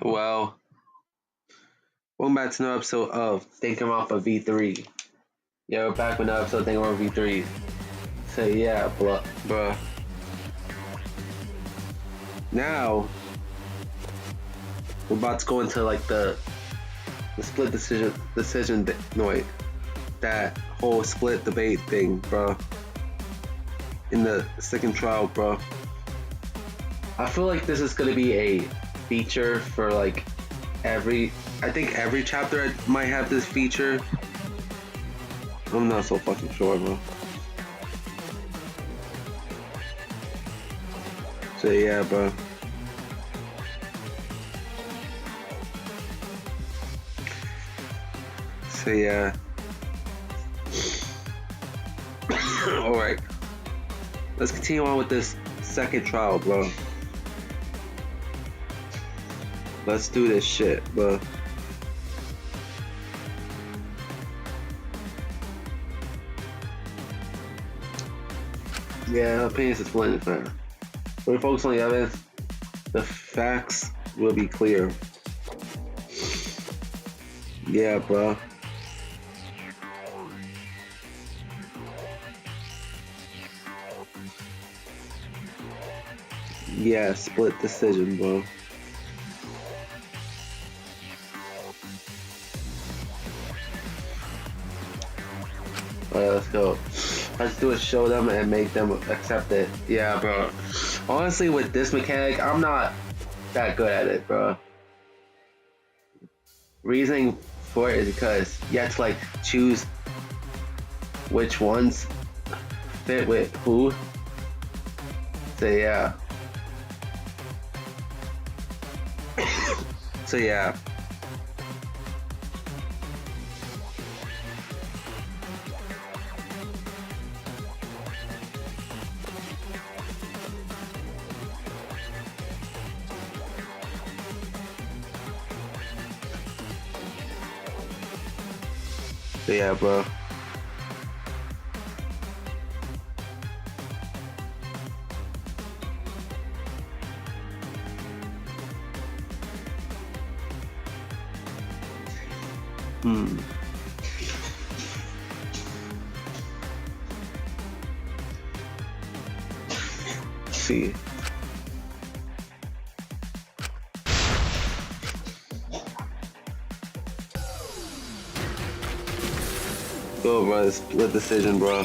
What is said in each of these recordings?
Well, welcome back to another episode of Danganronpa V3. Yeah, we're back with another episode of Danganronpa V3. So yeah, bruh. Now, we're about to go into like the split decision no wait, that whole split debate thing, bro. In the second trial, bro. I feel like this is gonna be a feature for like I think every chapter might have this feature. I'm not so fucking sure, bro. So yeah, bro. So yeah. Alright. Let's continue on with this second trial, bro. Let's do this shit, bro. Yeah, opinions is split, man. When we focus on the evidence, the facts will be clear. Yeah, bro. Yeah, split decision, bro. Alright, let's go. Let's do it, show them and make them accept it. Yeah, bro. Honestly, with this mechanic, I'm not that good at it, bro. Reasoning for it is because you have to like choose which ones fit with who. So yeah. So yeah. So yeah, bro. Let's see. Go, bro. Split decision, bro.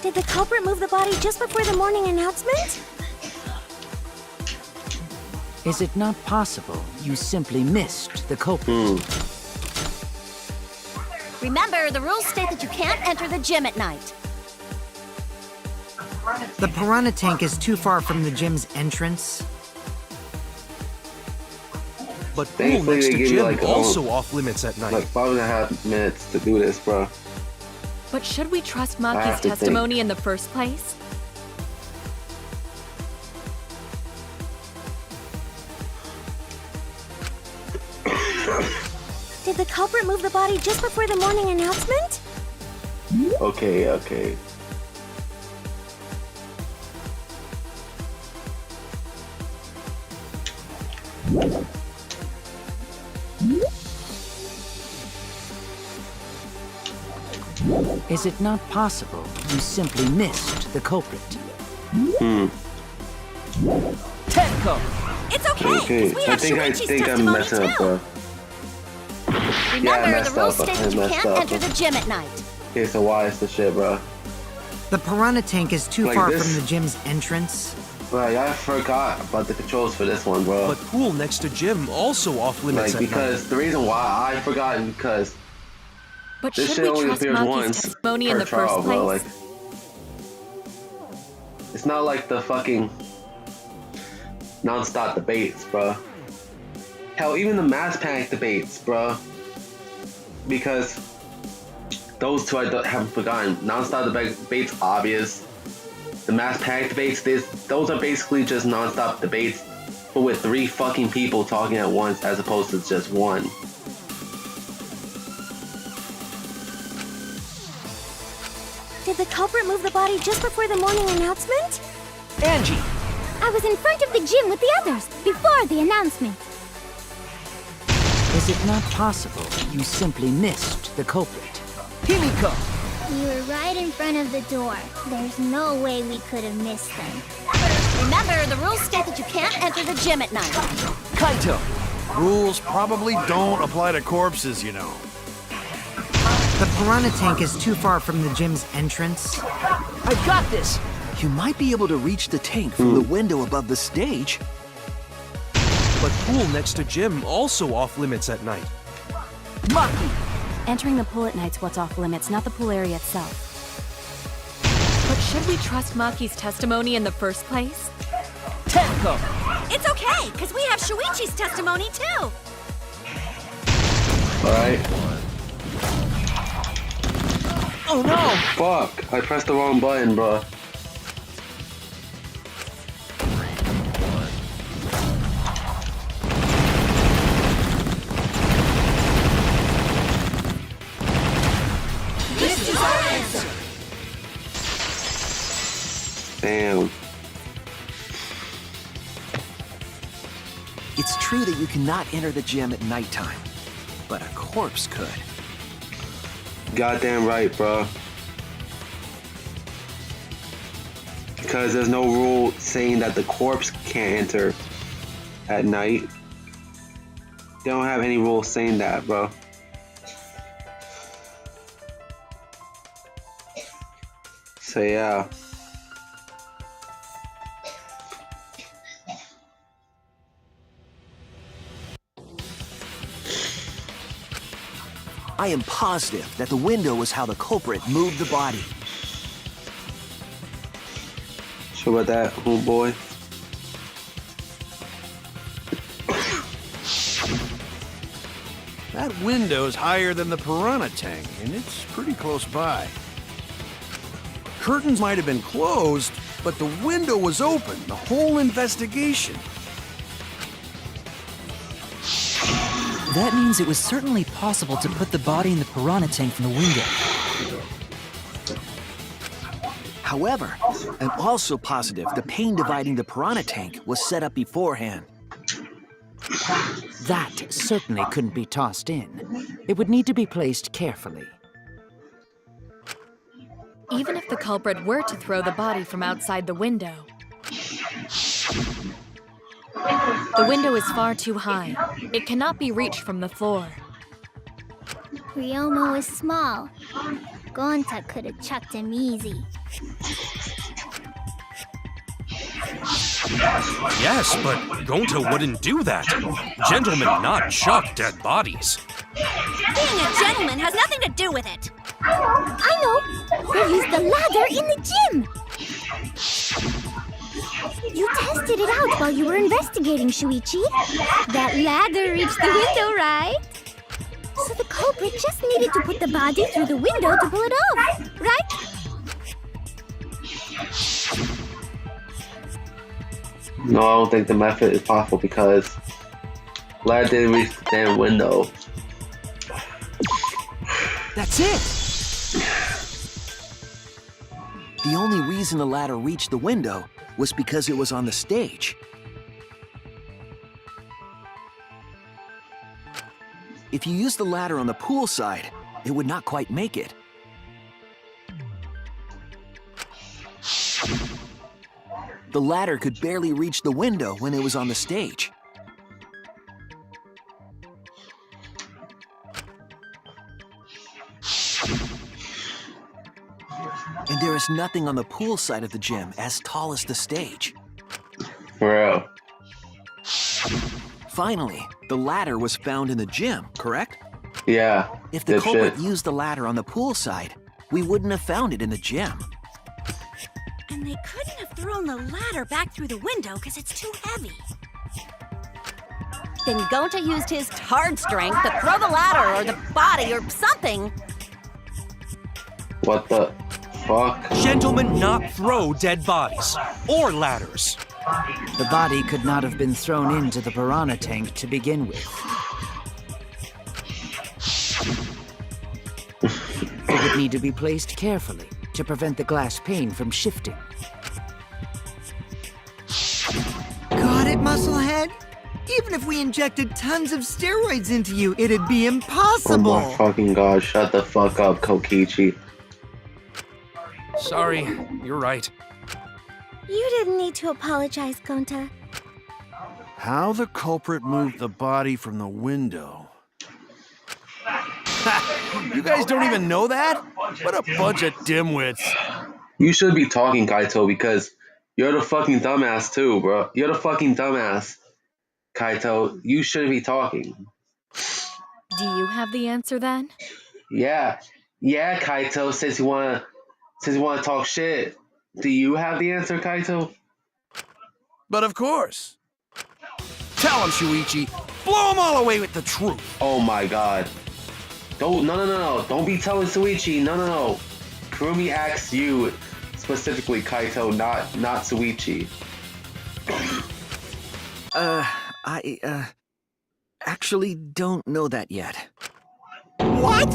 Did the culprit move the body just before the morning announcement? Is it not possible you simply missed the culprit? Remember, the rules state that you can't enter the gym at night. The piranha tank is too far from the gym's entrance. But pool Thankfully, next they to give you, gym like, also off limits at night. Like 5.5 minutes to do this, bro. But should we trust I have Maki's to testimony in the first place? Did the culprit move the body just before the morning announcement? Okay. Is it not possible you simply missed the culprit? Tenko! It's okay, 'cause we I have think Shuichi's I'm testimony messing up, too. bro. Remember, messed the rules up. state I that you messed can't up. enter the gym at night. Okay, so why is the shit, bro? The piranha tank is too Like far this? from the gym's entrance. Bro, I forgot about the controls for this one, bro. But pool next to gym also off limits Like, at because night. the reason why I forgot is because But this should shit we only trust appears Maki's once testimony per in the trial, first bro. place? Like, it's not like the fucking non-stop debates, bro. Hell, even the Mass Panic debates, bro. Because those two I haven't forgotten. Non-stop debates, obvious. The Mass Panic debates, those are basically just non-stop debates, but with 3 fucking people talking at once as opposed to just one. Did the culprit move the body just before the morning announcement? Angie! I was in front of the gym with the others, before the announcement. Is it not possible you simply missed the culprit? Himiko! You were right in front of the door. There's no way we could have missed them. Remember, the rules state that you can't enter the gym at night. Kaito! Rules probably don't apply to corpses, you know. The piranha tank is too far from the gym's entrance. I've got this! You might be able to reach the tank from the window above the stage. But pool next to gym also off limits at night. Maki! Entering the pool at night's what's off limits, not the pool area itself. But should we trust Maki's testimony in the first place? Tenko! It's okay, because we have Shuichi's testimony too. Alright. Oh no! Fuck, I pressed the wrong button, bro. This is our answer. Damn. It's true that you cannot enter the gym at nighttime, but a corpse could. Goddamn right, bro. Because there's no rule saying that the corpse can't enter at night. They don't have any rule saying that, bro. So yeah. I am positive that the window was how the culprit moved the body. Sure about that, homeboy? That window's higher than the piranha tank, and it's pretty close by. Curtains might have been closed, but the window was open the whole investigation. That means it was certainly possible to put the body in the piranha tank from the window. However, I'm also positive the pane dividing the piranha tank was set up beforehand. That certainly couldn't be tossed in. It would need to be placed carefully. Even if the culprit were to throw the body from outside the window, the window is far too high. It cannot be reached from the floor. Ryomo is small. Gonta could have chucked him easy. Yes, but Gonta wouldn't do that. Gentlemen not chuck dead bodies. Being a gentleman has nothing to do with it. I know! They used the ladder in the gym! You tested it out while you were investigating, Shuichi. That ladder reached the window, right? So the culprit just needed to put the body through the window to pull it off, right? No, I don't think the method is possible because ladder didn't reach the damn window. That's it! The only reason the ladder reached the window was because it was on the stage. If you used the ladder on the pool side, it would not quite make it. The ladder could barely reach the window when it was on the stage. And there is nothing on the pool side of the gym as tall as the stage. For real. Finally, the ladder was found in the gym, correct? Yeah. If the culprit used the ladder on the pool side, we wouldn't have found it in the gym. And they couldn't have thrown the ladder back through the window because it's too heavy. then Gonta used his tard strength to throw the ladder or the body or something. What the fuck? Gentlemen not throw dead bodies or ladders. The body could not have been thrown into the piranha tank to begin with. It would need to be placed carefully to prevent the glass pane from shifting. Got it, Musclehead? Even if we injected tons of steroids into you, it'd be impossible. Oh my fucking god, shut the fuck up, Kokichi. Sorry, you're right. You didn't need to apologize, Gonta. How the culprit moved the body from the window? You guys don't even know that? What a bunch of dimwits. You should be talking, Kaito, because you're the fucking dumbass too, bro. You're the fucking dumbass, Kaito. You should be talking. Do you have the answer then? Yeah, Kaito. Since you wanna talk shit, do you have the answer, Kaito? But of course. Tell him, Shuichi. Blow them all away with the truth. Oh my god. No. Don't be telling Suichi. No. Kurumi asks you specifically, Kaito, not Suichi. I actually don't know that yet. What?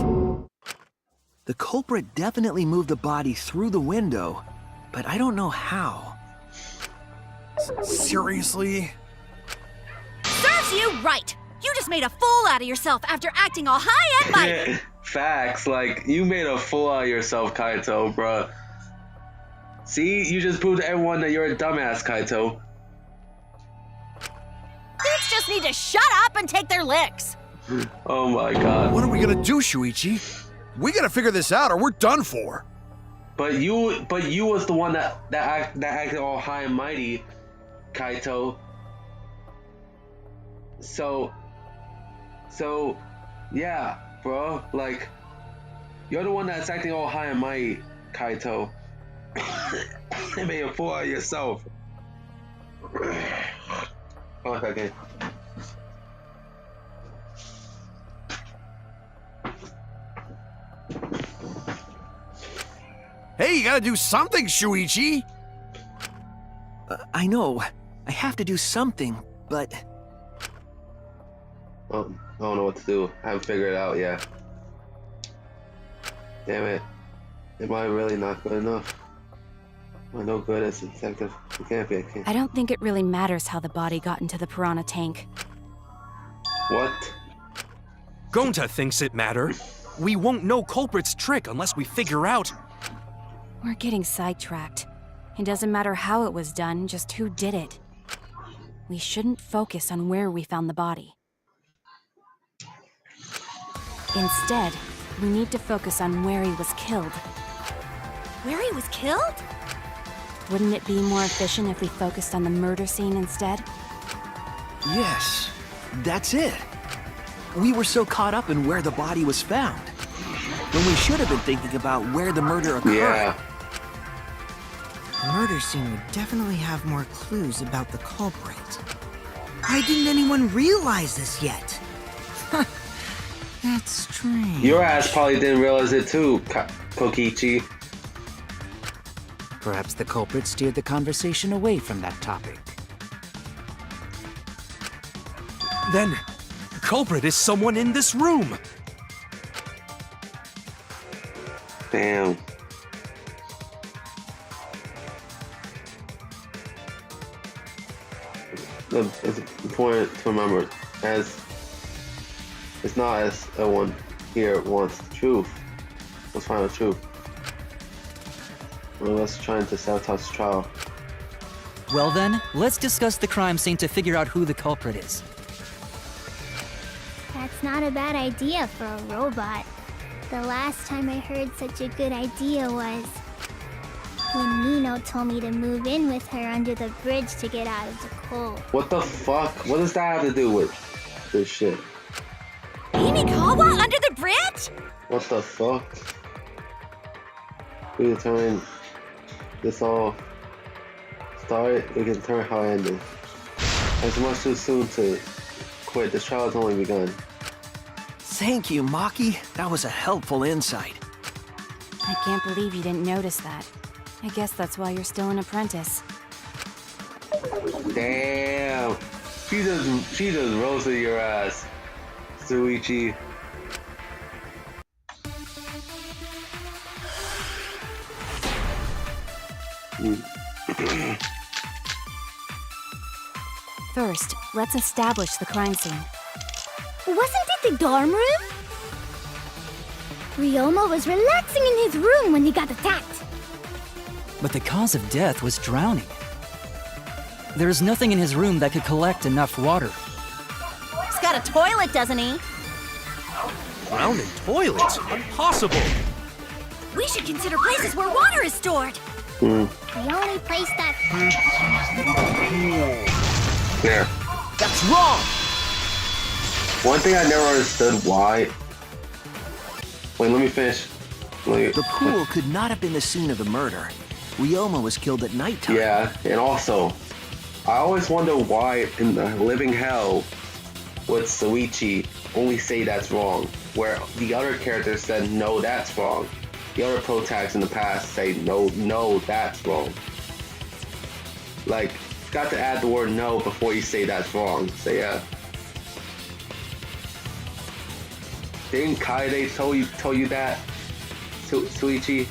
The culprit definitely moved the body through the window, but I don't know how. Seriously? Serves you right! You just made a fool out of yourself after acting all high and mighty! Facts, like, you made a fool out of yourself, Kaito, bruh. See, you just proved to everyone that you're a dumbass, Kaito. Dudes just need to shut up and take their licks! Oh my god. What are we gonna do, Shuichi? We gotta figure this out or we're done for. But you was the one that acted all high and mighty, Kaito. So, yeah, bro. Like, you're the one that's acting all high and mighty, Kaito. You made a fool out of yourself. Okay. Hey, you gotta do something, Shuichi! I know. I have to do something, but... I don't know what to do. I haven't figured it out yet. Damn it. Am I really not good enough? Am I no good as a detective? It can't be. I don't think it really matters how the body got into the piranha tank. What? Gonta thinks it mattered. We won't know culprit's trick unless we figure out. We're getting sidetracked. It doesn't matter how it was done, just who did it. We shouldn't focus on where we found the body. Instead, we need to focus on where he was killed. Where he was killed? Wouldn't it be more efficient if we focused on the murder scene instead? Yes, that's it. We were so caught up in where the body was found, when we should have been thinking about where the murder occurred. Yeah. The murder scene would definitely have more clues about the culprit. Why didn't anyone realize this yet? That's strange. Your ass probably didn't realize it too, Kokichi. Perhaps the culprit steered the conversation away from that topic. Then, the culprit is someone in this room. Damn. It's important to remember, as it's not as everyone here wants the truth. Let's find the truth. One of us trying to sabotage the trial. Well then, let's discuss the crime scene to figure out who the culprit is. That's not a bad idea for a robot. The last time I heard such a good idea was when Nino told me to move in with her under the bridge to get out of the cold. What the fuck? What does that have to do with this shit? Himikawa under the bridge? What the fuck? We determine this all started, we can determine how it ended. It's much too soon to quit. This trial has only begun. Thank you, Maki. That was a helpful insight. I can't believe you didn't notice that. I guess that's why you're still an apprentice. Damn. She just roasted your ass, Shuichi. First, let's establish the crime scene. Wasn't it the dorm room? Ryoma was relaxing in his room when he got attacked. But the cause of death was drowning. There is nothing in his room that could collect enough water. He's got a toilet, doesn't he? Drowned in toilets? Impossible! We should consider places where water is stored. The only place that... Yeah. That's wrong! One thing I never understood why. Wait, let me finish. The pool could not have been the scene of the murder. Ryoma was killed at nighttime. Yeah, and also, I always wonder why in the living hell would Shuichi only say that's wrong, where the other characters said no, that's wrong. The other protagonists in the past say no, that's wrong. Like, you've got to add the word no before you say that's wrong. So yeah. Didn't Kaede tell you that, Shuichi?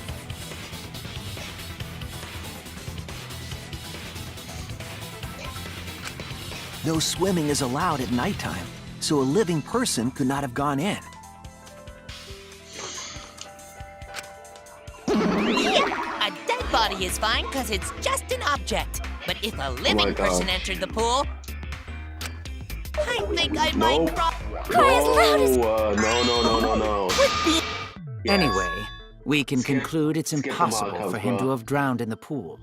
No swimming is allowed at nighttime, so a living person could not have gone in. Yeah, a dead body is fine because it's just an object. But if a living person entered the pool, I think I might No. Yes. Anyway, we can conclude it's Skip the impossible mock-up, for him bro. to have drowned in the pool.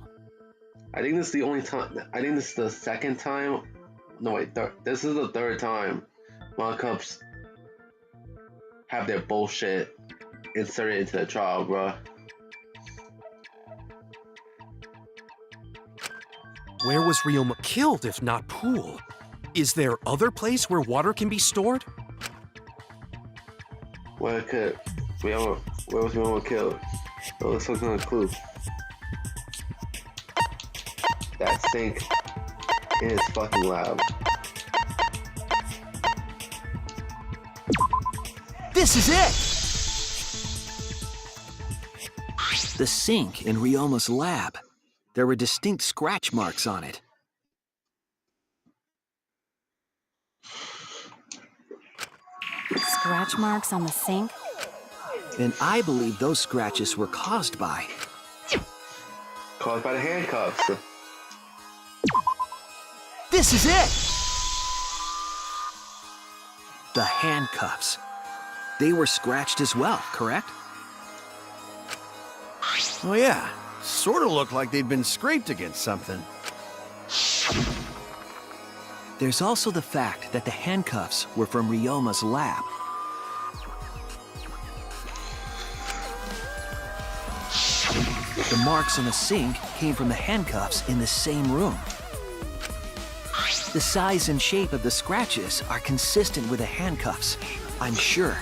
I think this is the only time. I think this is the second time. No wait, this is the third time mock-ups have their bullshit inserted into the trial, bruh. Where was Ryoma killed if not pool? Is there other place where water can be stored? Where was Ryoma killed? Oh, let's look on a clue. That sink in his fucking lab. This is it! The sink in Ryoma's lab. There were distinct scratch marks on it. Scratch marks on the sink? And I believe those scratches were caused by... Caused by the handcuffs. This is it! The handcuffs. They were scratched as well, correct? Oh yeah, sort of looked like they'd been scraped against something. There's also the fact that the handcuffs were from Ryoma's lab. The marks on the sink came from the handcuffs in the same room. The size and shape of the scratches are consistent with the handcuffs, I'm sure.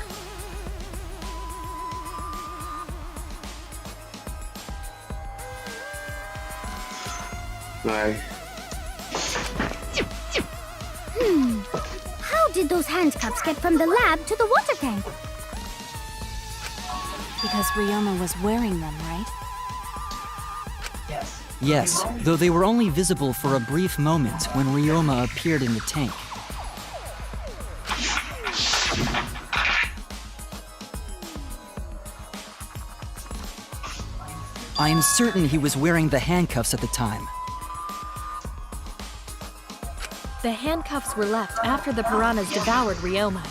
Right. How did those handcuffs get from the lab to the water tank? Because Ryoma was wearing them, right? Yes, though they were only visible for a brief moment when Ryoma appeared in the tank. I am certain he was wearing the handcuffs at the time. The handcuffs were left after the piranhas devoured Ryoma.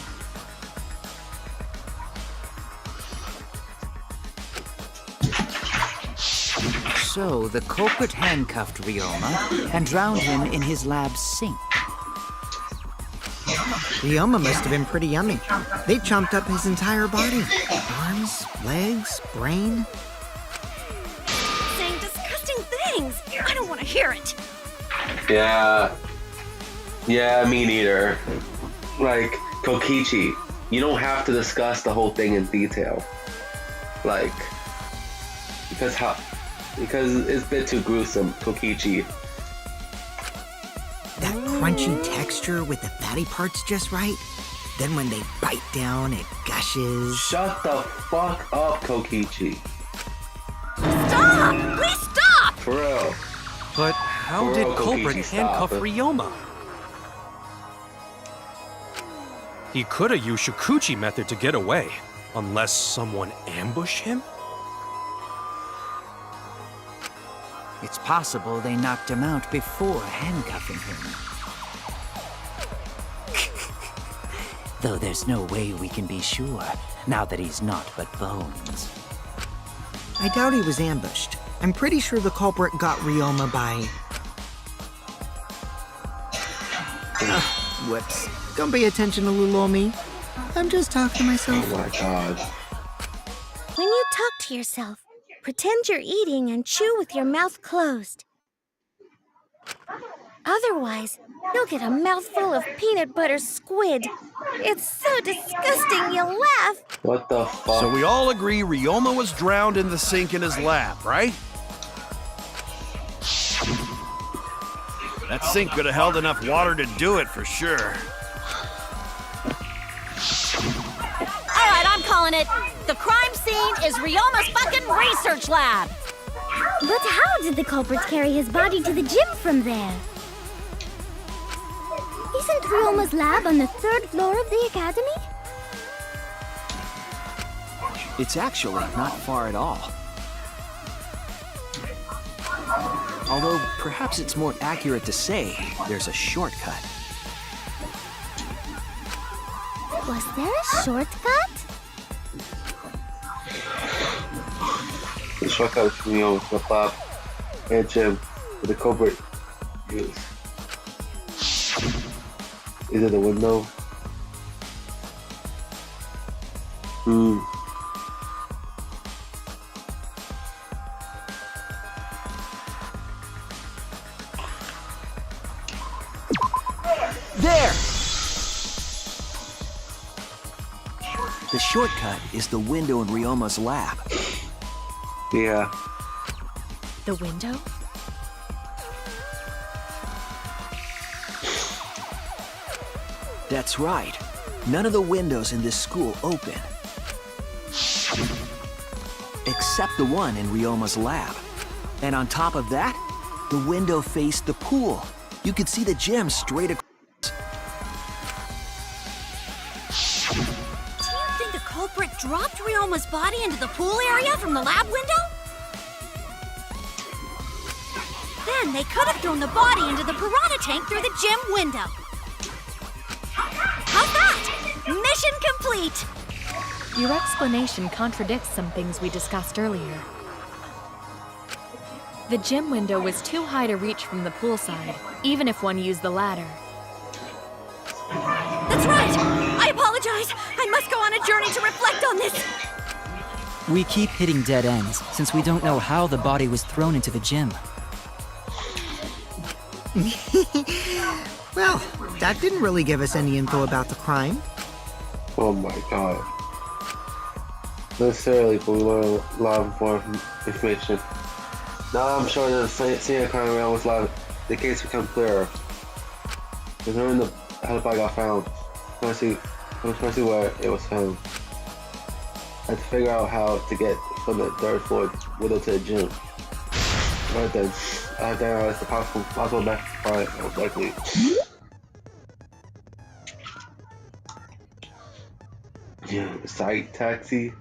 So, the culprit handcuffed Ryoma and drowned him in his lab's sink. Ryoma must have been pretty yummy. They chomped up his entire body. Arms, legs, brain. Saying disgusting things. I don't want to hear it. Yeah. Yeah, me neither. like Kokichi, you don't have to discuss the whole thing in detail. Like, because it's a bit too gruesome, Kokichi. That crunchy texture with the fatty parts just right. Then when they bite down, it gushes. Shut the fuck up, Kokichi. Stop! Please stop! For real. But how For did real, Culprit Kokichi, handcuff stop. Ryoma? He could have used Shukuchi method to get away, unless someone ambushed him? It's possible they knocked him out before handcuffing him. Though there's no way we can be sure, now that he's not but bones. I doubt he was ambushed. I'm pretty sure the culprit got Ryoma by... Whoops. Don't pay attention to little old me. I'm just talking to myself. Oh my god. When you talk to yourself, pretend you're eating and chew with your mouth closed. Otherwise, you'll get a mouthful of peanut butter squid. It's so disgusting you'll laugh. What the fuck? So we all agree Ryoma was drowned in the sink in his lab, right? That sink could have held enough water to do it for sure. Alright, I'm calling it. The crime scene is Ryoma's fucking research lab. But how did the culprit carry his body to the gym from there? Isn't Ryoma's lab on the 3rd floor of the academy? It's actually not far at all. Although, perhaps it's more accurate to say there's a shortcut. Was there a shortcut? The shortcut from the lab and gym for the culprit used. Is it the window? There! The shortcut is the window in Ryoma's lab. Yeah. The window? That's right. None of the windows in this school open. Except the one in Ryoma's lab. And on top of that, the window faced the pool. You could see the gym straight across. Do you think the culprit dropped Ryoma's body into the pool area from the lab window? Then they could have thrown the body into the piranha tank through the gym window. How's that? Mission complete! Your explanation contradicts some things we discussed earlier. The gym window was too high to reach from the poolside, even if one used the ladder. That's right! I apologize! I must go on a journey to reflect on this! We keep hitting dead ends, since we don't know how the body was thrown into the gym. Well, that didn't really give us any info about the crime. Oh my god. Necessarily, but we learn a lot more information. Now I'm sure that seeing crime around with a lot of the case become clearer. Because knowing how the body got found, I want to see where it was found. I had to figure out how to get from the 3rd floor window to the gym. Right then, I had to analyze the possible method to find most likely. Yeah, site taxi.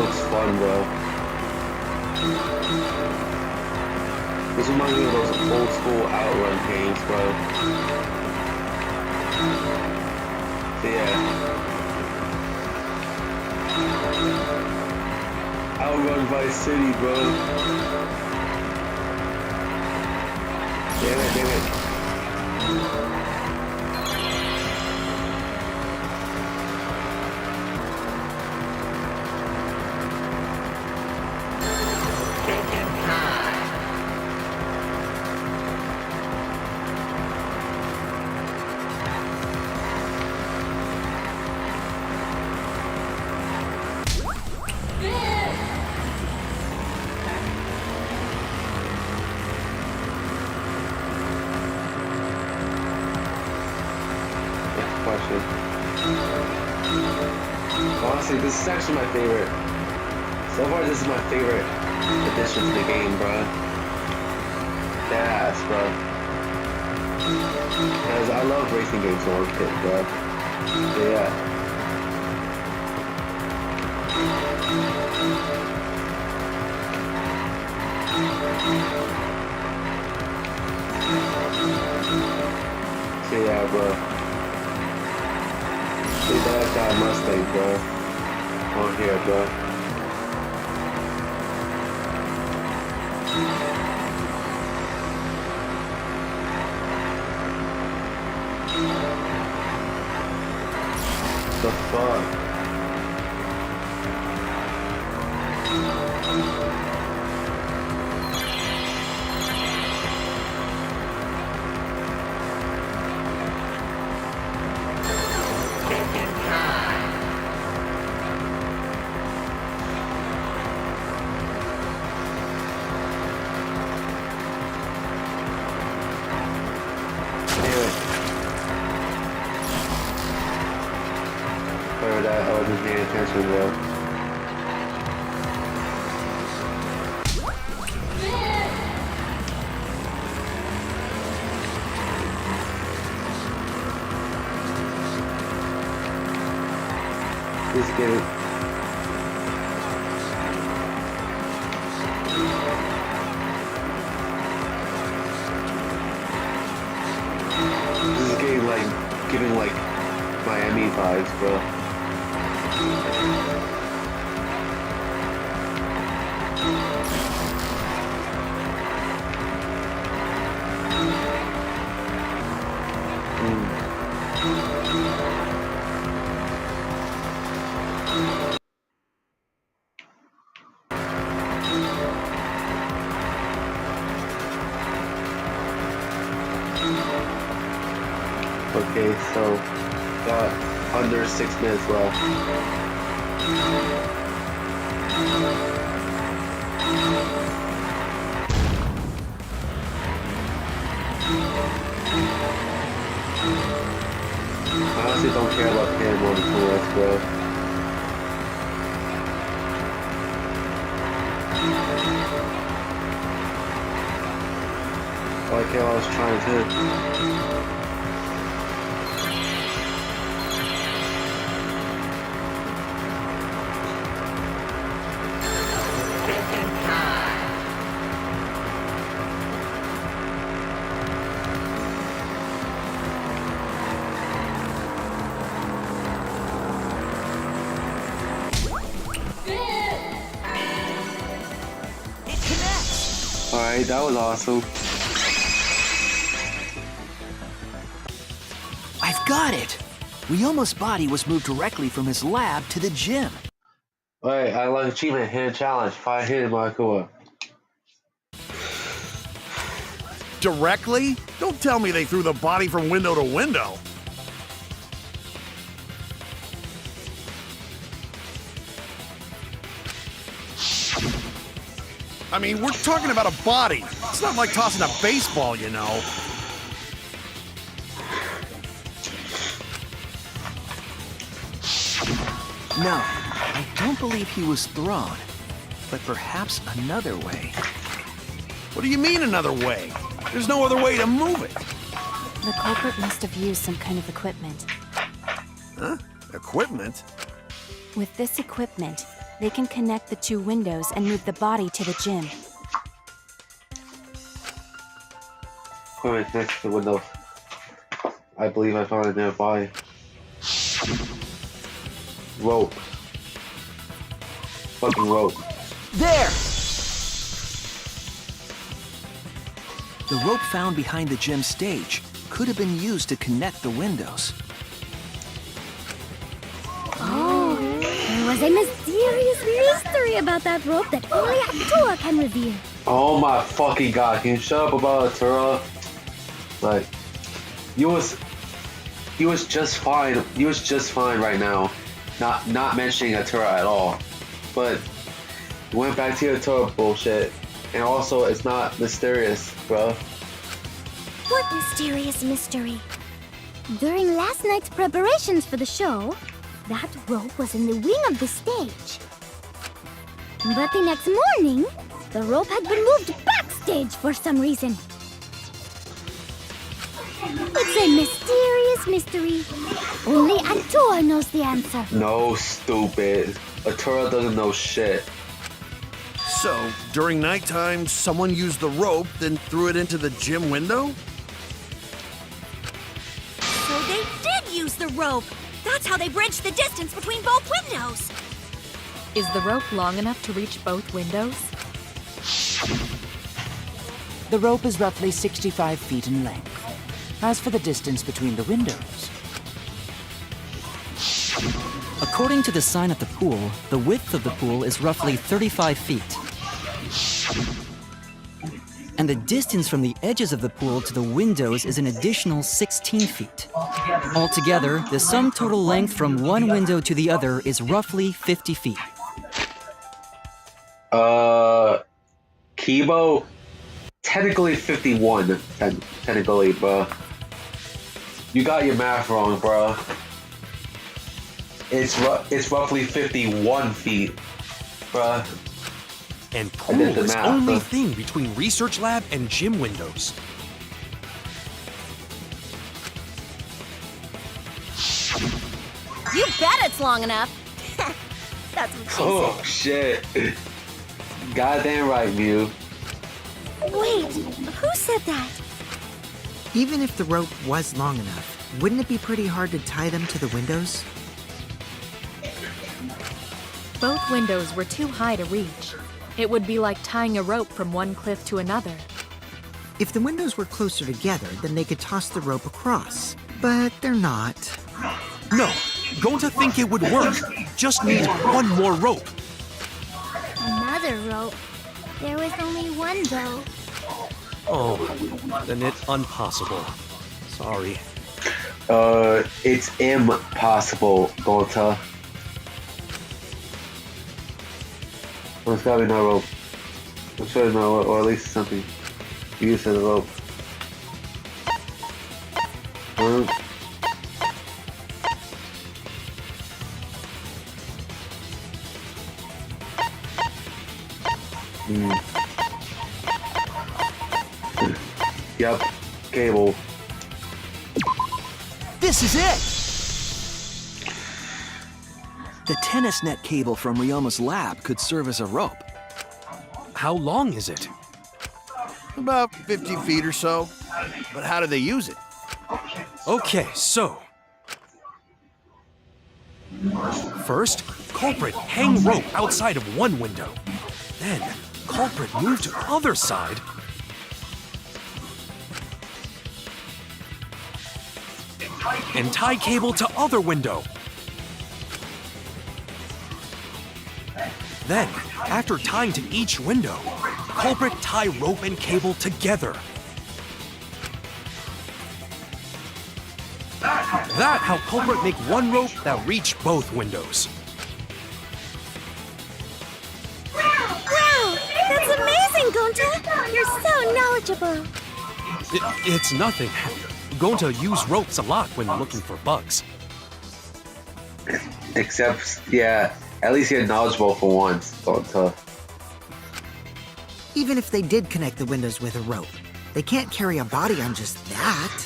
looks fun, bro. This reminds me of those old school Outrun games, bro. So yeah. Outrun Vice City, bro. Damn it, damn it. Honestly, this is actually my favorite. So far, this is my favorite addition to the game, bro. Deadass, bro. Because I love racing games when I was a kid, bro. So yeah. So yeah, bro. See that Mustang, bro. On here, bro. The fuck? That I wasn't paying attention, bro. Just get it. This is getting like, giving like Miami vibes, bro. Okay, so got under 6 minutes left. I honestly don't care about paying more than 2 minutes, bro. I like how I was trying to. Alright, that was awesome. I've got it! Ryoma's body was moved directly from his lab to the gym. Alright, I like achievement, hidden challenge, 5 hidden Markua. Directly? Don't tell me they threw the body from window to window. I mean, we're talking about a body. It's not like tossing a baseball, you know. No, I don't believe he was thrown. But perhaps another way. What do you mean another way? There's no other way to move it. The culprit must have used some kind of equipment. Huh? Equipment? With this equipment, they can connect the two windows and move the body to the gym. Equipment next to the window. I believe I found it nearby. Rope. Fucking rope. There! The rope found behind the gym stage could have been used to connect the windows. Oh, there was a mysterious mystery about that rope that only Atua can reveal. Oh my fucking god, can you shut up about Atura? Like, he was just fine. He was just fine right now. Not mentioning Atura at all. But you went back to your Atura bullshit. And also, it's not mysterious, bro. What mysterious mystery? During last night's preparations for the show, that rope was in the wing of the stage. But the next morning, the rope had been moved backstage for some reason. It's a mysterious mystery. Only Atua knows the answer. No, stupid. Atura doesn't know shit. So, during nighttime, someone used the rope, then threw it into the gym window? So they did use the rope. That's how they bridged the distance between both windows. Is the rope long enough to reach both windows? The rope is roughly 65 feet in length. As for the distance between the windows, According to the sign at the pool, the width of the pool is roughly 35 feet. And the distance from the edges of the pool to the windows is an additional 16 feet. Altogether, the sum total length from one window to the other is roughly 50 feet. Kibo, technically 51. Technically, bro. You got your math wrong, bro. It's roughly 51 feet, bro. And pool is only thing between research lab and gym windows. You bet it's long enough. That's what she Oh shit. Goddamn right, Mew. Wait, who said that? Even if the rope was long enough, wouldn't it be pretty hard to tie them to the windows? Both windows were too high to reach. It would be like tying a rope from one cliff to another. If the windows were closer together, then they could toss the rope across. But they're not. No, going to think it would work. Just need one more rope. Another rope. There was only one, though. Oh, then it's impossible. Sorry. It's impossible, Gonta. There's gotta be no rope. I'm sure there's no rope, or at least something. Use of the rope. Yep, cable. This is it! The tennis net cable from Ryoma's lab could serve as a rope. How long is it? About 50 feet or so. But how do they use it? Okay, so. First, culprit hang rope outside of one window. Then, culprit move to other side. And tie cable to other window. Then, after tying to each window, culprit tie rope and cable together. That how culprit make one rope that reach both windows. Wow! That's amazing, Gonta! You're so knowledgeable. It's nothing. Gonta use ropes a lot when looking for bugs. Except, yeah, at least you're knowledgeable for once, Gonta. Even if they did connect the windows with a rope, they can't carry a body on just that.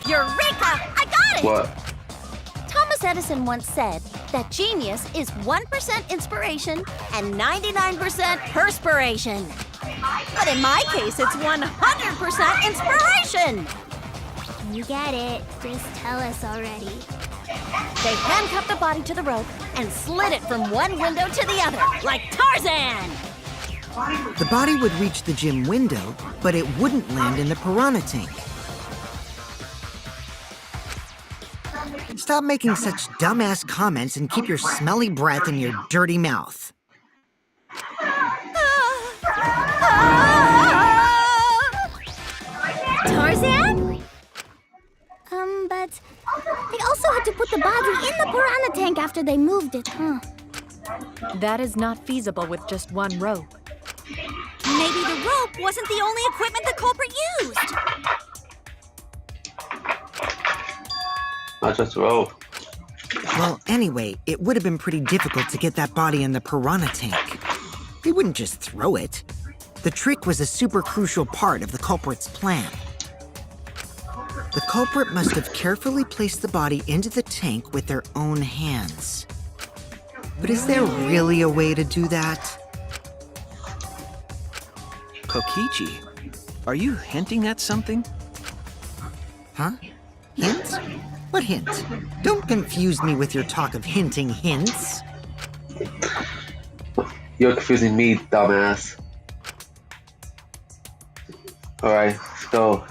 Eureka! I got it! What? Thomas Thomas Edison once said that genius is 1% inspiration and 99% perspiration. But in my case, it's 100% inspiration. You get it. Just tell us already. They handcuffed the body to the rope and slid it from one window to the other, like Tarzan. The body would reach the gym window, but it wouldn't land in the piranha tank. Stop making such dumbass comments and keep your smelly breath in your dirty mouth. Tarzan? But they also had to put the body in the piranha tank after they moved it, huh? That is not feasible with just one rope. Maybe the rope wasn't the only equipment the culprit used. Not just rope. Well, anyway, it would have been pretty difficult to get that body in the piranha tank. They wouldn't just throw it. The trick was a super crucial part of the culprit's plan. The culprit must have carefully placed the body into the tank with their own hands. But is there really a way to do that? Kokichi, are you hinting at something? Huh? Hint? What hint? Don't confuse me with your talk of hinting hints. You're confusing me, dumbass. Alright, let's go.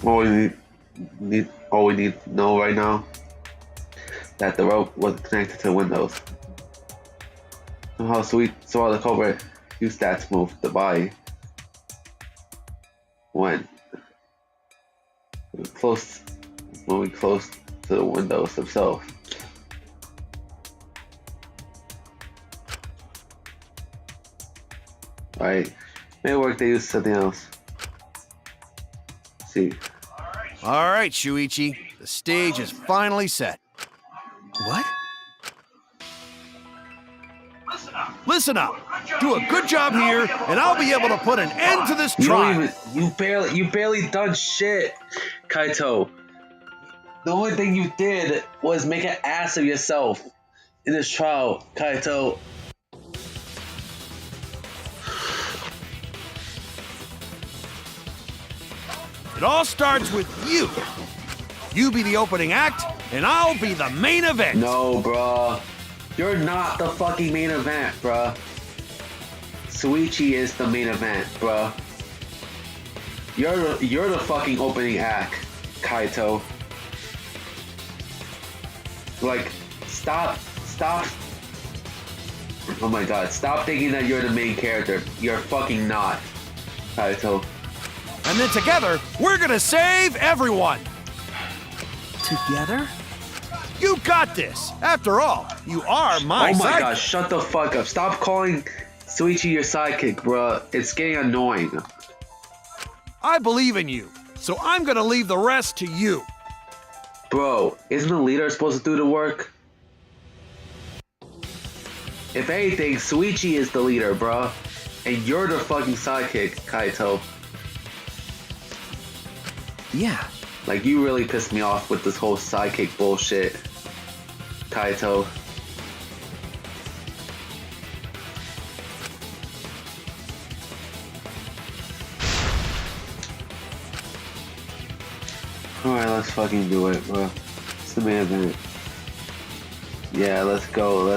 All we need to know right now that the rope was connected to the windows. Somehow so the culprit used that to move the body when moving close to the windows themselves. Right? May work, they use something else. Let's see. All right, Shuichi. The stage is finally set. What? Listen up. Do a good job here, and I'll be able to put an end to this trial. You barely done shit, Kaito. The only thing you did was make an ass of yourself in this trial, Kaito. It all starts with you. You be the opening act, and I'll be the main event. No, bruh. You're not the fucking main event, bruh. Shuichi is the main event, bruh. You're the fucking opening act, Kaito. Like, stop. Oh my god, stop thinking that you're the main character. You're fucking not, Kaito. And then together, we're gonna save everyone. Together? You got this. After all, you are my Oh my sidekick. god, shut the fuck up. Stop calling Shuichi your sidekick, bruh. It's getting annoying. I believe in you, so I'm gonna leave the rest to you. Bro, isn't the leader supposed to do the work? If anything, Shuichi is the leader, bruh. And you're the fucking sidekick, Kaito. Yeah. Like, you really pissed me off with this whole sidekick bullshit, Kaito. Alright, let's fucking do it, bro. It's the main event. Yeah, let's go.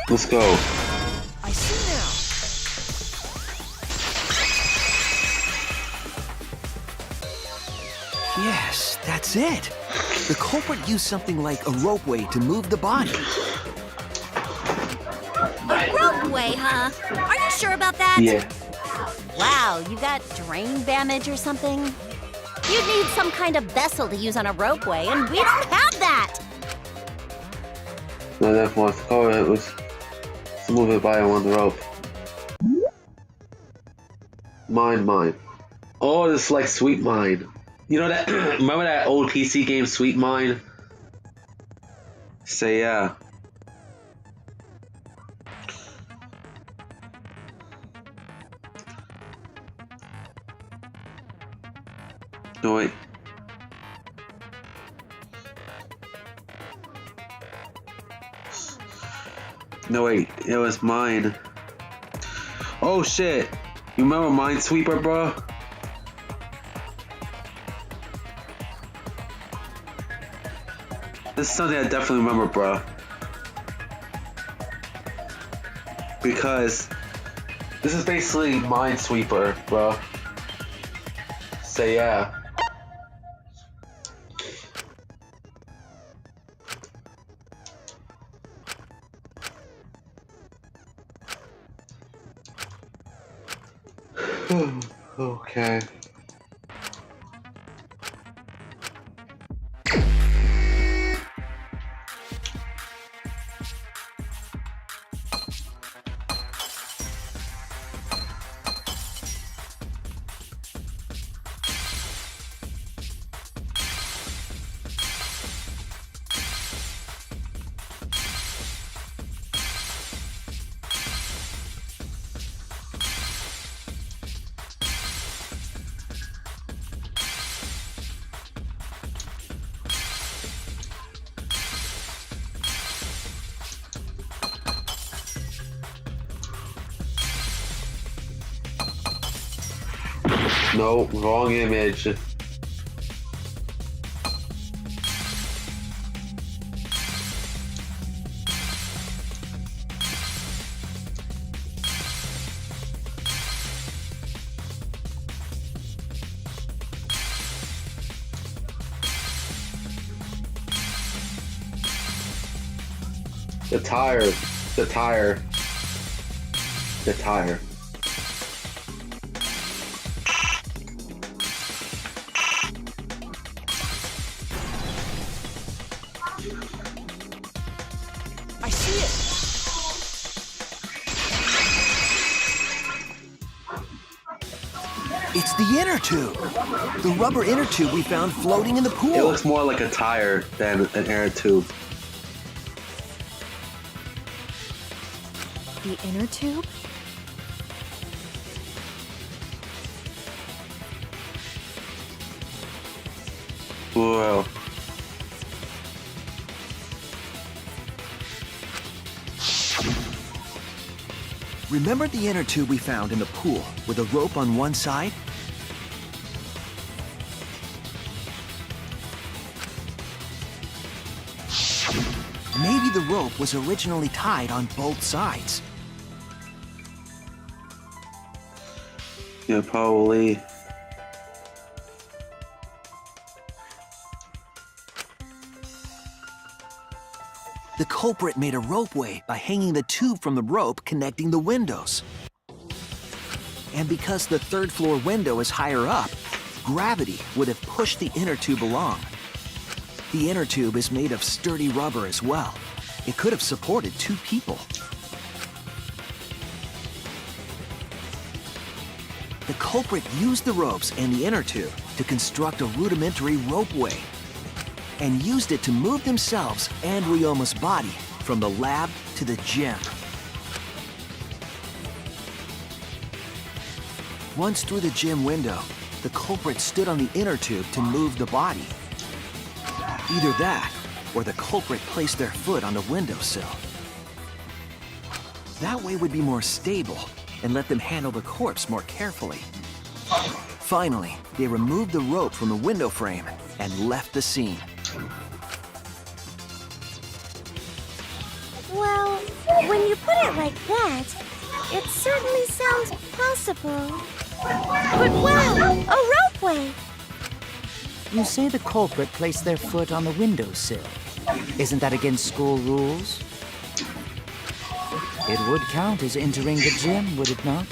Let's go. I see now. Yes, that's it. The culprit used something like a ropeway to move the body. A ropeway, huh? Are you sure about that? Yeah. Wow, you got drain damage or something? You'd need some kind of vessel to use on a ropeway, and we don't have that! No, therefore, the culprit was to move the body on the rope. Mine. Oh, this is like Sweet Mine. You know that? Remember that old PC game, Sweet Mine? Say yeah. No wait. No wait, it was mine. Oh shit! You remember Minesweeper, bro? This is something I definitely remember, bro. Because this is basically Minesweeper, bro. Say yeah. Okay. No, wrong image. The tire. I see it. It's the inner tube. The rubber inner tube we found floating in the pool. It looks more like a tire than an air tube. The inner tube? Whoa. Remember the inner tube we found in the pool with a rope on one side? Maybe the rope was originally tied on both sides. Yeah, probably. The culprit made a ropeway by hanging the tube from the rope connecting the windows. And because the third floor window is higher up, gravity would have pushed the inner tube along. The inner tube is made of sturdy rubber as well. It could have supported 2 people. The culprit used the ropes and the inner tube to construct a rudimentary ropeway, and used it to move themselves and Ryoma's body from the lab to the gym. Once through the gym window, the culprit stood on the inner tube to move the body. Either that, or the culprit placed their foot on the windowsill. That way would be more stable and let them handle the corpse more carefully. Finally, they removed the rope from the window frame and left the scene. Well, When you put it like that, it certainly sounds possible. But wow, a ropeway! You say the culprit placed their foot on the windowsill. Isn't that against school rules? It would count as entering the gym, would it not?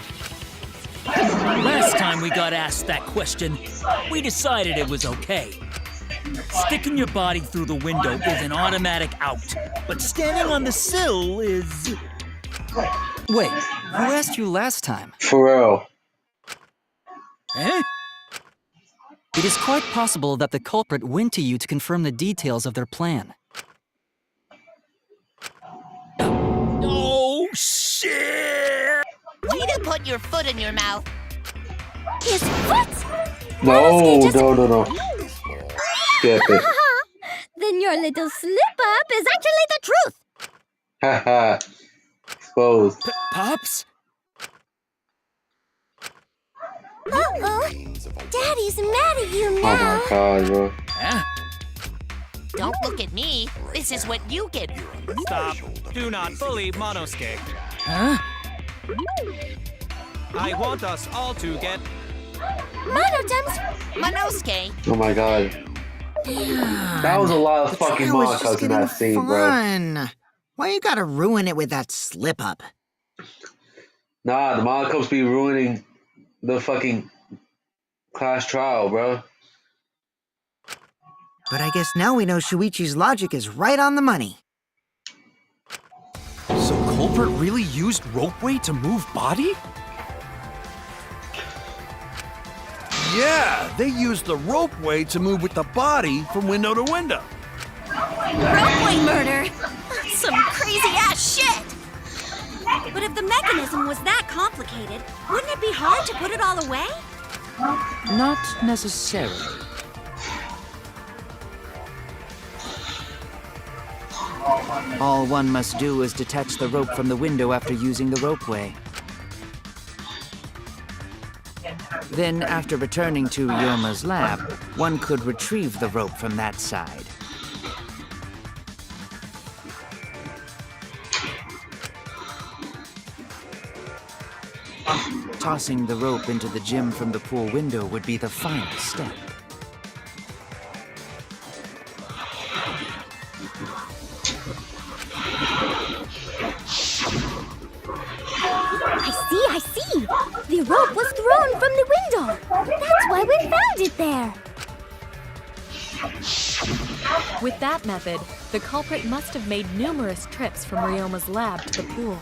Last time we got asked that question, we decided it was okay. Sticking your body through the window is an automatic out, but standing on the sill is... Wait, who asked you last time? For real. Eh? It is quite possible that the culprit went to you to confirm the details of their plan. Oh, shit! Way to put your foot in your mouth. His foot? No. Skip it. Then your little slip-up is actually the truth. Haha. Exposed. Pops? Uh-oh. Daddy's mad at you Oh now. my god, bro. Huh? Don't look at me. This is what you get. Stop. Do not bully Monosuke. Huh? I want us all to get... Monosuke. Oh my god. That was a lot of fucking trial was just Monaco's in that getting scene, bro. fun. Why you gotta ruin it with that slip-up? Nah, the Monaco's be ruining the fucking class trial, bro. But I guess now we know Shuichi's logic is right on the money. So culprit really used ropeway to move body? Yeah, they used the ropeway to move with the body from window to window. Ropeway murder! Some crazy-ass shit! But if the mechanism was that complicated, wouldn't it be hard to put it all away? Not necessarily. All one must do is detach the rope from the window after using the ropeway. Then, after returning to Yoma's lab, one could retrieve the rope from that side. Tossing the rope into the gym from the pool window would be the final step. I see. The rope was thrown from the window. That's why we found it there. With that method, the culprit must have made numerous trips from Ryoma's lab to the pool.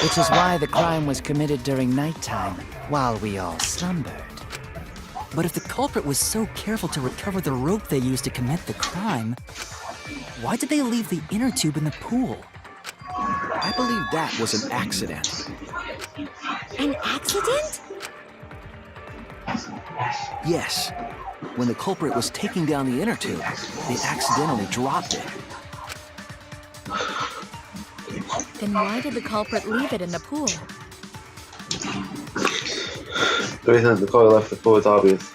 Which is why the crime was committed during nighttime, while we all slumbered. But if the culprit was so careful to recover the rope they used to commit the crime, why did they leave the inner tube in the pool? I believe that was an accident. An accident? Yes. When the culprit was taking down the inner tube, they accidentally dropped it. Then why did the culprit leave it in the pool? The reason the color left the pool is obvious.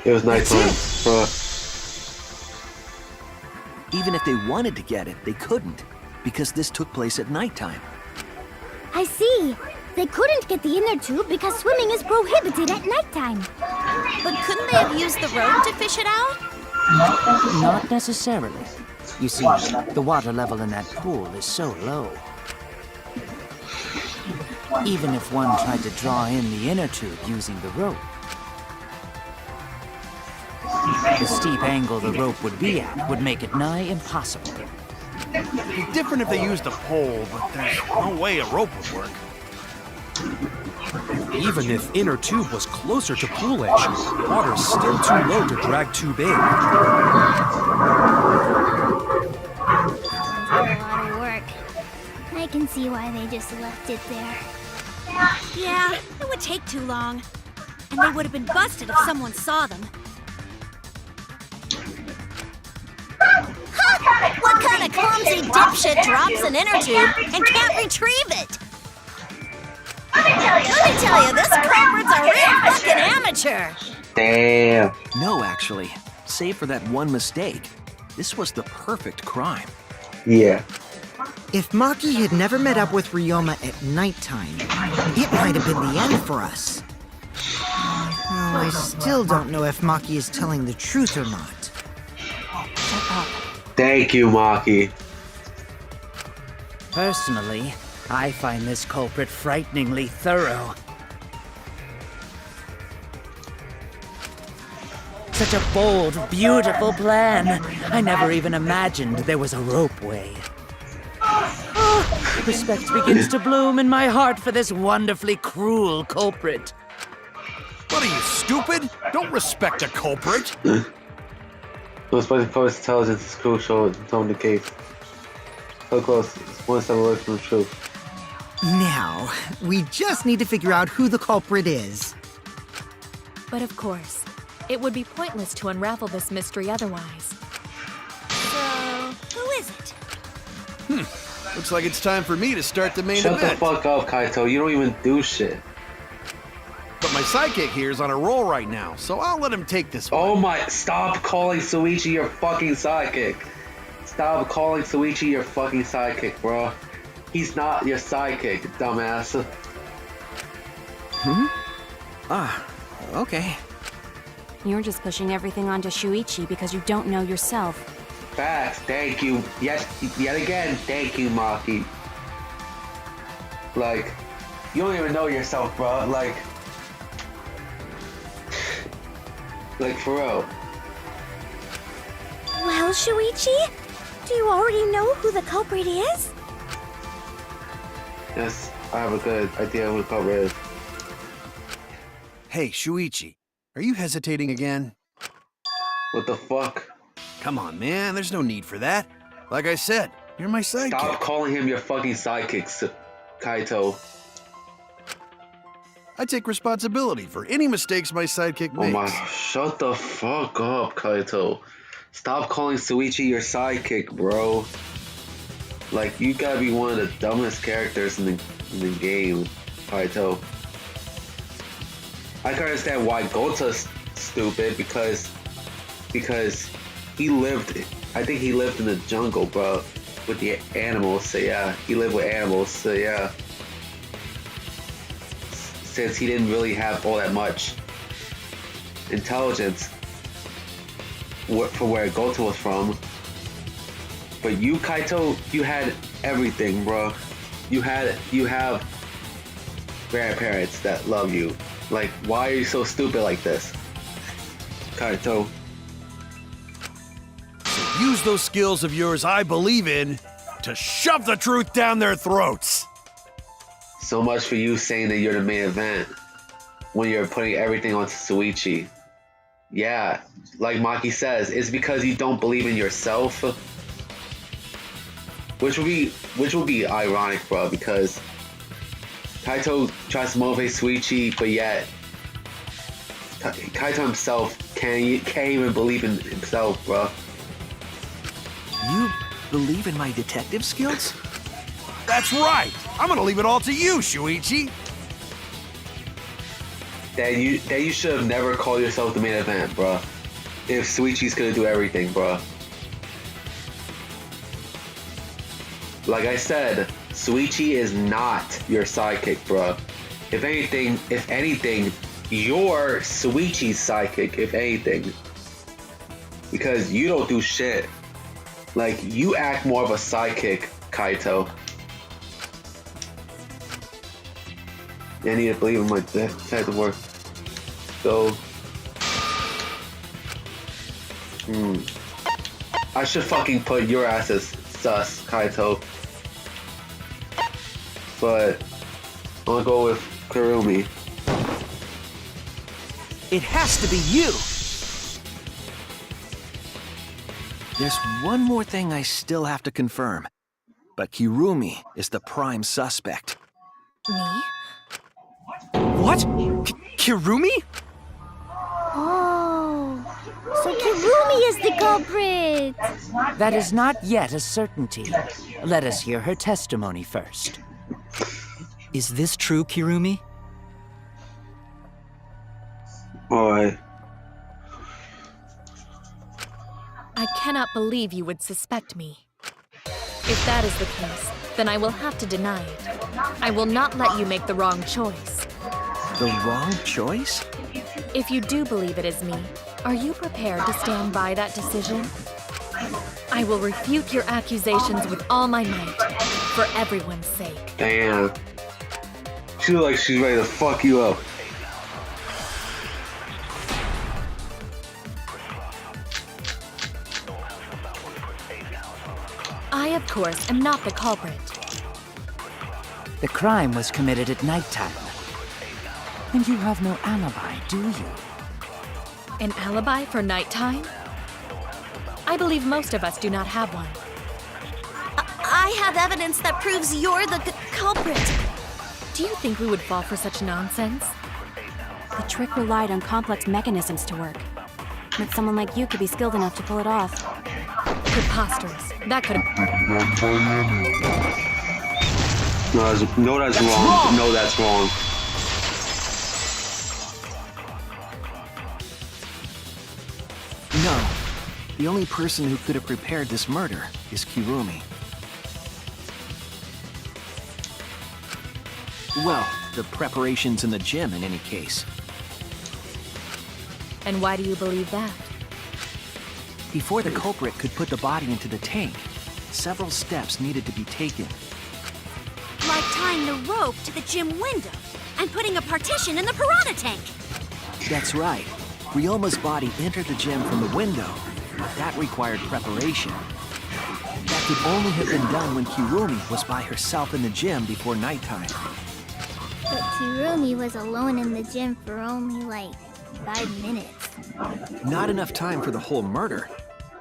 It was nighttime, bro. Even if they wanted to get it, they couldn't, because this took place at nighttime. I see. They couldn't get the inner tube because swimming is prohibited at nighttime. But couldn't they have used the rope to fish it out? Not necessarily. You see, the water level in that pool is so low. Even if one tried to draw in the inner tube using the rope, the steep angle the rope would be at would make it nigh impossible. It'd be different if they used a pole, but there's no way a rope would work. Even if inner tube was closer to pool edge, water's still too low to drag tube in. A lot of work. I can see why they just left it there. Yeah, it would take too long. And they would have been busted if someone saw them. Ha! What kind of clumsy dipshit drops an inner tube and can't retrieve it? Let me tell you, this culprit's a real fucking amateur. Damn. No, actually. save for that one mistake, this was the perfect crime. Yeah. If Maki had never met up with Ryoma at nighttime, it might have been the end for us. Well, I still don't know if Maki is telling the truth or not. Shut up. Thank you, Maki. Personally, I find this culprit frighteningly thorough. Such a bold, beautiful plan. I never even imagined there was a ropeway. Oh, respect begins to bloom in my heart for this wonderfully cruel culprit. What are you, stupid? Don't respect a culprit. Respecting public intelligence is crucial in solving the case. So close, it's one step away from the truth. Now, we just need to figure out who the culprit is. But of course, it would be pointless to unravel this mystery otherwise. So, who is it? Looks like it's time for me to start the main Shut event. the fuck up, Kaito. You don't even do shit. But my sidekick here is on a roll right now, so I'll let him take this one. Oh my, stop calling Suichi your fucking sidekick. Stop calling Suichi your fucking sidekick, bro. He's not your sidekick, dumbass. Okay. You're just pushing everything onto Shuichi because you don't know yourself. Facts, thank you. Yet again, thank you, Maki. Like, you don't even know yourself, bro. Like for real. Well, Shuichi, do you already know who the culprit is? Yes, I have a good idea who the culprit is. Hey, Shuichi, are you hesitating again? What the fuck? Come on, man, there's no need for that. Like I said, you're my sidekick. Stop calling him your fucking sidekick, Kaito. I take responsibility for any mistakes my sidekick makes. Oh my, shut the fuck up, Kaito. Stop calling Suichi your sidekick, bro. Like, you gotta be one of the dumbest characters in the game, Kaito. I can understand why Gota's stupid because he lived, I think he lived in the jungle, bro, with the animals, so yeah, he lived with animals, so yeah. Since he didn't really have all that much intelligence for where Gota was from. But you, Kaito, you had everything, bro. You have grandparents that love you. Like, why are you so stupid like this, Kaito? So use those skills of yours I believe in to shove the truth down their throats. So much for you saying that you're the main event when you're putting everything onto Suichi. Yeah, like Maki says, it's because you don't believe in yourself. Which will be ironic, bro, because Kaito tries to motivate Suichi, but yet Kaito himself can't even believe in himself, bro. You believe in my detective skills? That's right! I'm gonna leave it all to you, Shuichi! Then you should have never called yourself the main event, bro. If Suichi's gonna do everything, bro. Like I said, Suichi is not your sidekick, bro. If anything, you're Suichi's sidekick, if anything. Because you don't do shit. Like, you act more of a sidekick, Kaito. I need to believe in my detective work. So, I should fucking put your ass as sus, Kaito. But I'm gonna go with Kurumi. It has to be you! There's one more thing I still have to confirm. But Kirumi is the prime suspect. Me? What? Kirumi? Oh, so Kirumi is the culprit! That is not yet a certainty. Let us hear her testimony first. Is this true, Kirumi? Alright. I cannot believe you would suspect me. If that is the case, then I will have to deny it. I will not let you make the wrong choice. The wrong choice? If you do believe it is me, are you prepared to stand by that decision? I will refute your accusations with all my might, for everyone's sake. Damn. She looks like she's ready to fuck you up. I, of course, am not the culprit. The crime was committed at nighttime. And you have no alibi, do you? An alibi for nighttime? I believe most of us do not have one. I have evidence that proves you're the culprit. Do you think we would fall for such nonsense? The trick relied on complex mechanisms to work. But someone like you could be skilled enough to pull it off. Preposterous. That could have... No, that's wrong. No, that's wrong. No. The only person who could have prepared this murder is Kirumi. Well, the preparations in the gym in any case. And why do you believe that? Before the culprit could put the body into the tank, several steps needed to be taken. Like tying the rope to the gym window and putting a partition in the piranha tank. That's right. Ryoma's body entered the gym from the window, but that required preparation. That could only have been done when Kirumi was by herself in the gym before nighttime. But Kirumi was alone in the gym for only like 5 minutes. Not enough time for the whole murder,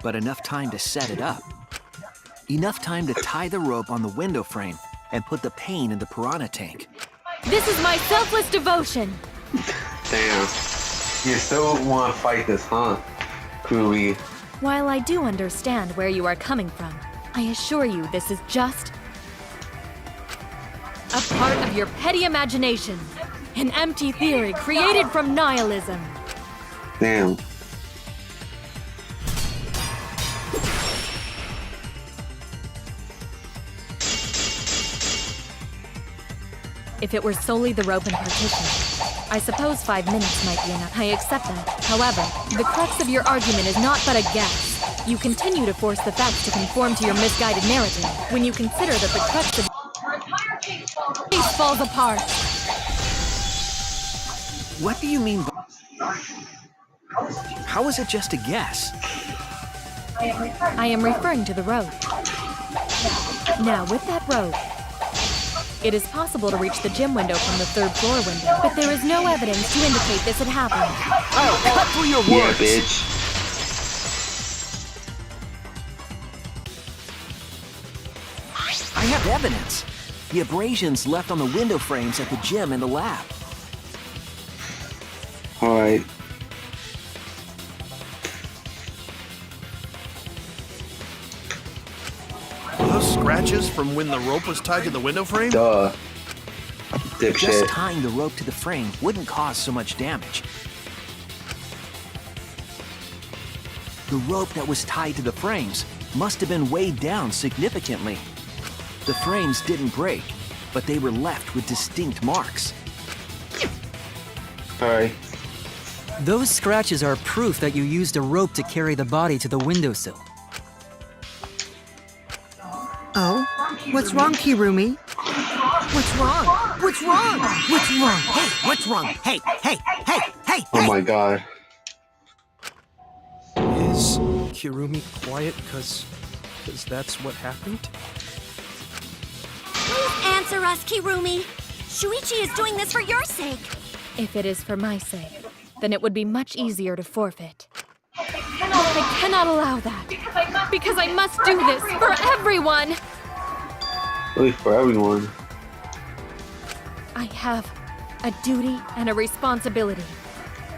but enough time to set it up. Enough time to tie the rope on the window frame and put the pain in the piranha tank. This is my selfless devotion! Damn. You still want to fight this, huh, Kirumi? While I do understand where you are coming from, I assure you this is just a part of your petty imagination. An empty theory created from nihilism. Damn. If it were solely the rope and partition, I suppose 5 minutes might be enough. I accept that. However, the crux of your argument is not but a guess. You continue to force the facts to conform to your misguided narrative when you consider that the crux of case falls apart. What do you mean by... How is it just a guess? I am referring to the rope. Now, with that rope, it is possible to reach the gym window from the 3rd floor window, but there is no evidence to indicate this had happened. Oh, cut through your words! Yeah, bitch. I have evidence. The abrasions left on the window frames at the gym and the lab. Alright. Those scratches from when the rope was tied to the window frame? Duh. Dipshit. Just tying the rope to the frame wouldn't cause so much damage. The rope that was tied to the frames must have been weighed down significantly. The frames didn't break, but they were left with distinct marks. Alright. Those scratches are proof that you used a rope to carry the body to the windowsill. Oh? What's wrong, Kirumi? What's wrong? What's wrong? What's wrong? Hey, what's wrong? Hey, hey, hey, hey, Oh my god. Is Kirumi quiet because that's what happened? Please answer us, Kirumi. Shuichi is doing this for your sake. If it is for my sake, then it would be much easier to forfeit. I cannot allow that, because I must do this for everyone! Really for everyone. I have a duty and a responsibility.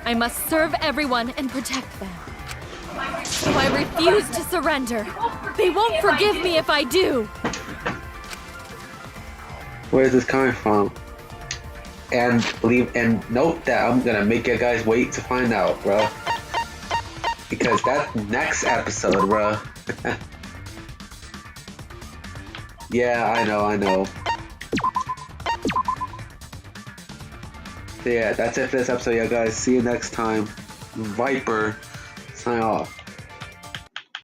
I must serve everyone and protect them. So I refuse to surrender. They won't forgive me if I do. Where is this coming from? And note that I'm gonna make you guys wait to find out, bro. Because that next episode, bruh. Yeah, I know. So yeah, that's it for this episode, yeah, guys. See you next time. Viper, sign off.